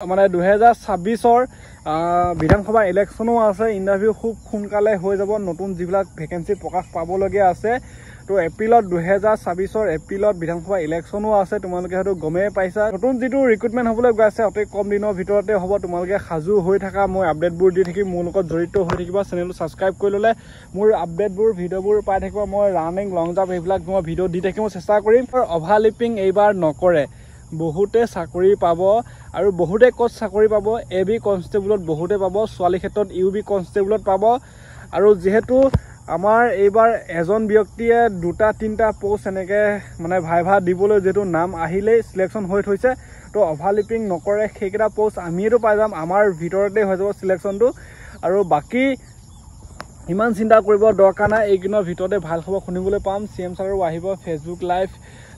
মানে 2026 বিধানসভা ইলেকশনো আছে। ইন্টাৰভিউ খুব সোনকালে হৈ যাব। নতুন যিবিলাক ভেকেন্সি প্ৰকাশ পাবলগীয়া আছে। তো এপ্ৰিলত 2026 এপ্ৰিলত বিধানসভা ইলেকশনো আছে। তোমালোকে হয়তো গমেই পাইছা। নতুন যিটো ৰিক্ৰুটমেণ্ট হ'বলৈ গৈ আছে অতি কম দিনৰ ভিতৰতে হ'ব। তোমালোকে সাজু হৈ থাকা। মই আপডেটবোৰ দি থাকিম। মোৰ লগত জড়িত হৈ থাকিবা। চেনেলটো ছাবস্ক্ৰাইব কৰি ল'লে মোৰ আপডেটবোৰ ভিডিঅ'বোৰ পাই থাকিব। মই ৰানিং লং জাম্প এইবিলাক মই ভিডিঅ' দি থাকিম, চেষ্টা কৰিম। অভাৰলিপিং এইবাৰ নকৰে। বহুতে চাকৰি পাব আৰু বহুতে ক'ত চাকৰি পাব, এবি কনষ্টেবলত বহুতে পাব, ছোৱালীৰ ক্ষেত্ৰত ইউবি কনষ্টেবলত পাব। আৰু যিহেতু আমাৰ এইবাৰ এজন ব্যক্তিয়ে 2-3টা পোষ্ট এনেকৈ মানে ভাইভা দিবলৈ যিহেতু নাম আহিলেই চিলেকশ্যন হৈ থৈছে, তো অভাৰলিপিং নকৰে। সেইকেইটা পোষ্ট আমিয়েতো পাই যাম, আমাৰ ভিতৰতে হৈ যাব চিলেকশ্যনটো। আৰু বাকী ইমান চিন্তা কৰিব দৰকাৰ নাই। এইকেইদিনৰ ভিতৰতে ভাল খবৰ শুনিবলৈ পাম। CM ছাৰো আহিব ফেচবুক লাইভ।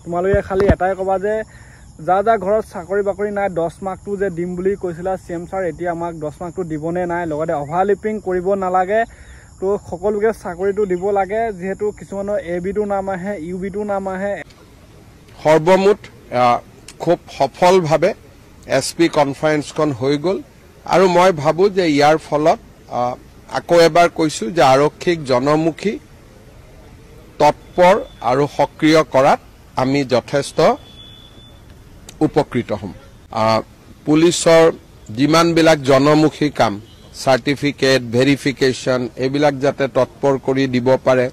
তোমালোকে খালি এটাই ক'বা যে যাৰ ঘৰত চাকৰি বাকৰি নাই 10 মাৰ্কটো যে দিম বুলি কৈছিলা CM ছাৰ, এতিয়া আমাক 10 মাৰ্কটো দিবনে নাই, লগতে অভাৰলিপিং কৰিব নালাগে। তো সকলোকে চাকৰিটো দিব লাগে। যিহেতু কিছুমানৰ এবিটো নাম আহে, ইউবিটো নাম আহে। সৰ্বমুঠ খুব সফলভাৱে SP কনফাৰেন্সখন হৈ গ'ল। আৰু মই ভাবোঁ যে ইয়াৰ ফলত আকৌ এবাৰ কৈছোঁ যে আৰক্ষীক জনমুখী, তৎপৰ আৰু সক্ৰিয় কৰাত আমি যথেষ্ট উপকৃত হ'ম। পুলিচৰ যিমানবিলাক জনমুখী কাম, চাৰ্টিফিকেট, ভেৰিফিকেশ্যন এইবিলাক যাতে তৎপৰ কৰি দিব পাৰে,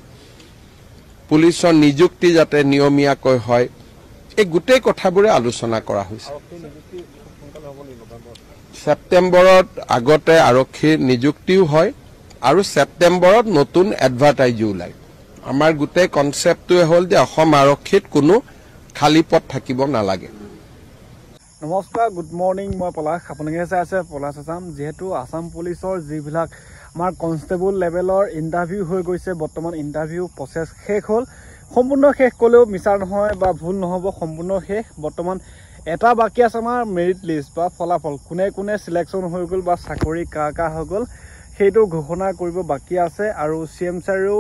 পুলিচৰ নিযুক্তি যাতে নিয়মীয়াকৈ হয়, এই গোটেই কথাবোৰে আলোচনা কৰা হৈছে। ছেপ্টেম্বৰত আগতে আৰক্ষীৰ নিযুক্তিও হয় আৰু ছেপ্টেম্বৰত নতুন এডভাৰটাইজো ওলায়। আমাৰ গোটেই কনচেপ্টটোৱে হ'ল যে অসম আৰক্ষীত কোনো খালী পথ থাকিব নালাগে। নমস্কাৰ, গুড মৰ্ণিং। মই পলাশ, আপোনালোকে চাই আছে পলাশ আছাম। যিহেতু আছাম পুলিচৰ যিবিলাক আমাৰ কনষ্টেবল লেভেলৰ ইণ্টাৰভিউ হৈ গৈছে, বৰ্তমান ইণ্টাৰভিউ প্ৰচেছ শেষ হ'ল। সম্পূৰ্ণ শেষ ক'লেও মিছা নহয় বা ভুল নহ'ব, সম্পূৰ্ণ শেষ। বৰ্তমান এটা বাকী আছে আমাৰ মেৰিট লিষ্ট বা ফলাফল, কোনে কোনে চিলেকশ্যন হৈ গ'ল বা চাকৰি কাৰ হৈ গ'ল সেইটো ঘোষণা কৰিব বাকী আছে। আৰু CM ছাৰেও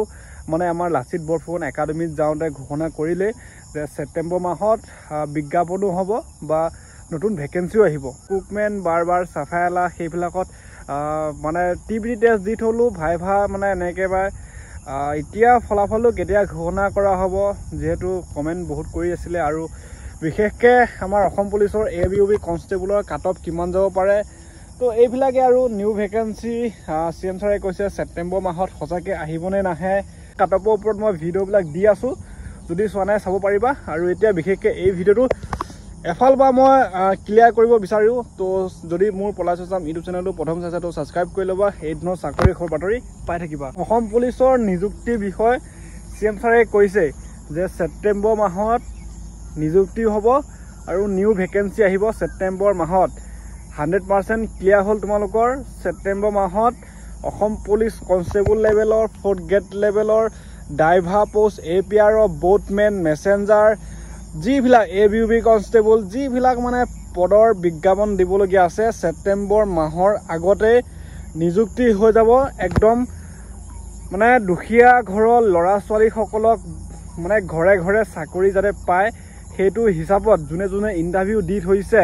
মানে আমাৰ লাচিত বৰফুকন একাডেমীত যাওঁতে ঘোষণা কৰিলে যে ছেপ্টেম্বৰ মাহত বিজ্ঞাপনো হ'ব বা নতুন ভেকেন্সিও আহিব। কুকমেন, বাৰ চাফাইলা সেইবিলাকত মানে TBT টেষ্ট দি থ'লোঁ, ভাইভা মানে এনেকৈ বা এতিয়া ফলাফলটো কেতিয়া ঘোষণা কৰা হ'ব, যিহেতু কমেণ্ট বহুত কৰি আছিলে। আৰু বিশেষকৈ আমাৰ অসম পুলিচৰ ABUB কনষ্টেবলৰ কাট অফ কিমান যাব পাৰে, তো এইবিলাকে আৰু নিউ ভেকেন্সি CM ছাৰে কৈছে ছেপ্টেম্বৰ মাহত সঁচাকৈ আহিবনে নাহে। কাট অফৰ ওপৰত মই ভিডিঅ'বিলাক দি আছোঁ, যদি চোৱা নাই চাব পাৰিবা। আৰু এতিয়া বিশেষকৈ এই ভিডিঅ'টো এফাল বা মই ক্লিয়াৰ কৰিব বিচাৰোঁ। তো যদি মোৰ পলাশ আছাম ইউটিউব চেনেলটো প্ৰথম চাইছা তো ছাবস্ক্ৰাইব কৰি ল'বা, এই ধৰণৰ চাকৰি খবৰ বাতৰি পাই থাকিবা। অসম পুলিচৰ নিযুক্তিৰ বিষয়ে CM ছাৰে কৈছে যে ছেপ্টেম্বৰ মাহত নিযুক্তি হ'ব আৰু নিউ ভেকেন্সি আহিব ছেপ্টেম্বৰ মাহত। 100% ক্লিয়াৰ হ'ল তোমালোকৰ। ছেপ্টেম্বৰ মাহত অসম পুলিচ কনষ্টেবল লেভেলৰ, 4th গ্ৰেড লেভেলৰ, ড্ৰাইভাৰ পোষ্ট, APR, বোটমেন, মেছেঞ্জাৰ, যিবিলাক ABUB কনষ্টেবল, যিবিলাক মানে পদৰ বিজ্ঞাপন দিবলগীয়া আছে ছেপ্টেম্বৰ মাহৰ আগতে নিযুক্তি হৈ যাব। একদম মানে দুখীয়া ঘৰৰ ল'ৰা ছোৱালীসকলক মানে ঘৰে ঘৰে চাকৰি যাতে পায়, সেইটো হিচাপত যোনে যোনে ইণ্টাৰভিউ দি থৈছে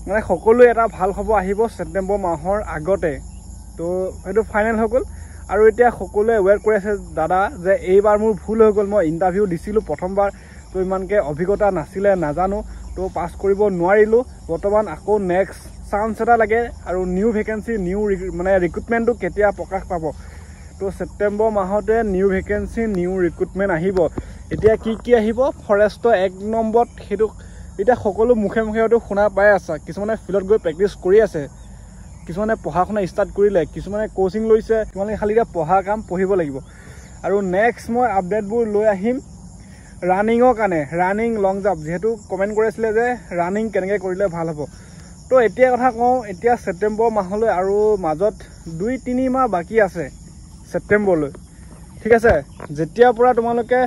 মানে সকলোৱে এটা ভাল খবৰ আহিব ছেপ্টেম্বৰ মাহৰ আগতে। তো সেইটো ফাইনেল হৈ গ'ল। আৰু এতিয়া সকলোৱে ৱেইট কৰি আছে দাদা যে এইবাৰ মোৰ ভুল হৈ গ'ল, মই ইণ্টাৰভিউ দিছিলোঁ প্ৰথমবাৰ, তো ইমানকৈ অভিজ্ঞতা নাছিলে, নাজানো, তো পাছ কৰিব নোৱাৰিলোঁ। বৰ্তমান আকৌ নেক্সট চান্স এটা লাগে। আৰু নিউ ভেকেন্সি, নিউ মানে ৰিক্ৰুটমেণ্টটো কেতিয়া প্ৰকাশ পাব, তো ছেপ্টেম্বৰ মাহতে নিউ ভেকেন্সি, নিউ ৰিক্ৰুটমেণ্ট আহিব। এতিয়া কি আহিব, ফৰেষ্টৰ 1 নম্বৰত, সেইটো এতিয়া সকলো মুখে মুখে হয়তো শুনা পাই আছা। কিছুমানে ফিল্ডত গৈ প্ৰেক্টিচ কৰি আছে, কিছুমানে পঢ়া শুনা ষ্টাৰ্ট কৰিলে, কিছুমানে কোচিং লৈছে। তোমালোকে খালি এতিয়া পঢ়া কাম পঢ়িব লাগিব। আৰু নেক্সট মই আপডেটবোৰ লৈ আহিম ৰানিঙৰ কাৰণে, ৰানিং লং জাম্প। যিহেতু কমেণ্ট কৰিছিলে যে ৰানিং কেনেকৈ কৰিলে ভাল হ'ব, তো এতিয়া কথা কওঁ। এতিয়া ছেপ্টেম্বৰ মাহলৈ আৰু মাজত 2-3 মাহ বাকী আছে ছেপ্টেম্বৰলৈ, ঠিক আছে। যেতিয়াৰ পৰা তোমালোকে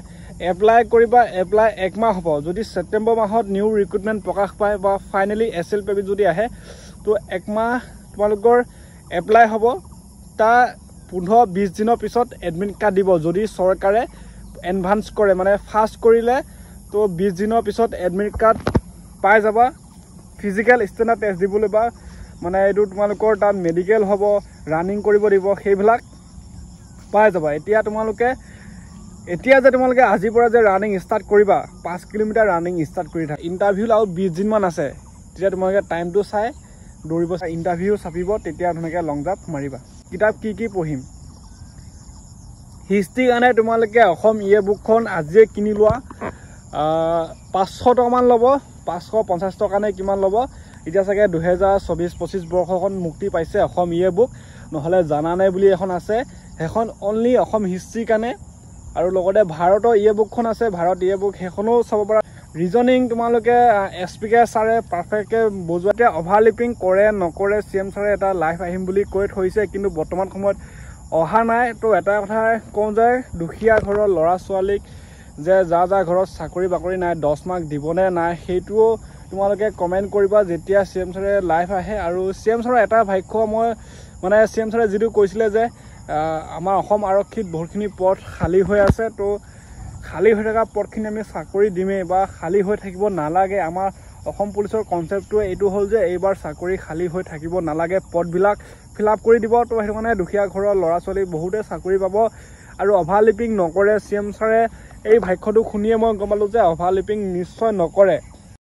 এপ্লাই কৰিবা, এপ্লাই 1 মাহ হ'ব। যদি ছেপ্টেম্বৰ মাহত নিউ ৰিক্ৰুটমেণ্ট প্ৰকাশ পায় বা ফাইনেলি SLPB যদি আহে, তো 1 মাহ তোমালোকৰ এপ্লাই হ'ব। তাৰ 15-20 দিনৰ পিছত এডমিট কাৰ্ড দিব। যদি চৰকাৰে এডভান্স কৰে মানে ফাষ্ট কৰিলে, তো 20 দিনৰ পিছত এডমিট কাৰ্ড পাই যাবা। ফিজিকেল ষ্টেণ্ডাৰ্ড টেষ্ট দিবলৈ বা মানে এইটো তোমালোকৰ তাত মেডিকেল হ'ব, ৰানিং কৰিব দিব, সেইবিলাক পাই যাবা। এতিয়া যে তোমালোকে আজিৰ পৰা যে ৰানিং ষ্টাৰ্ট কৰিবা, 5 কিলোমিটাৰ ৰানিং ষ্টাৰ্ট কৰি থাকা। ইণ্টাৰভিউ আৰু 20 দিনমান আছে, তেতিয়া তোমালোকে টাইমটো চাই দৌৰিব, ইণ্টাৰভিউ চাপিব, তেতিয়া ধুনীয়াকৈ লং জাম্প মাৰিবা। কিতাপ কি পঢ়িম? হিষ্ট্ৰীৰ কাৰণে তোমালোকে অসম বুকখন আজিয়ে কিনি লোৱা। 500 টকামান ল'ব, 550 টকা নে কিমান ল'ব। এতিয়া চাগে 2024-25 বৰ্ষখন মুক্তি পাইছে অসম বুক, নহ'লে জানা নাই বুলি এখন আছে, সেইখন অনলি অসম হিষ্ট্ৰীৰ কাৰণে। আৰু লগতে ভাৰতৰ বুকখন আছে, ভাৰত বুক, সেইখনো চাব পাৰা। ৰিজনিং তোমালোকে SPK ছাৰে পাৰফেক্টকৈ বুজোৱাতে অভাৰলিপিং কৰে নকৰে CM ছাৰে এটা লাইভ আহিম বুলি কৈ থৈছে, কিন্তু বৰ্তমান সময়ত অহা নাই। তো এটা কথা কওঁ যে দুখীয়া ঘৰৰ ল'ৰা ছোৱালীক যে যাৰ ঘৰত চাকৰি বাকৰি নাই 10 মাৰ্ক দিবনে নাই, সেইটোও তোমালোকে কমেণ্ট কৰিবা যেতিয়া CM ছাৰে লাইভ আহে। আৰু CM ছাৰৰ এটা ভাষ্য মই মানে CM ছাৰে যিটো কৈছিলে যে আমাৰ অসম আৰক্ষীত বহুতখিনি পদ খালী হৈ আছে, তো খালী হৈ থকা পদখিনি আমি চাকৰি দিমেই বা খালী হৈ থাকিব নালাগে। আমাৰ অসম পুলিচৰ কনচেপ্টটোৱে এইটো হ'ল যে এইবাৰ চাকৰি খালী হৈ থাকিব নালাগে, পদবিলাক ফিল আপ কৰি দিব। তো সেইটো কাৰণে দুখীয়া ঘৰৰ ল'ৰা ছোৱালী বহুতে চাকৰি পাব আৰু অভাৰলিপিং নকৰে। CM ছাৰে এই ভাষ্যটো শুনিয়ে মই গম পালোঁ যে অভাৰলিপিং নিশ্চয় নকৰে।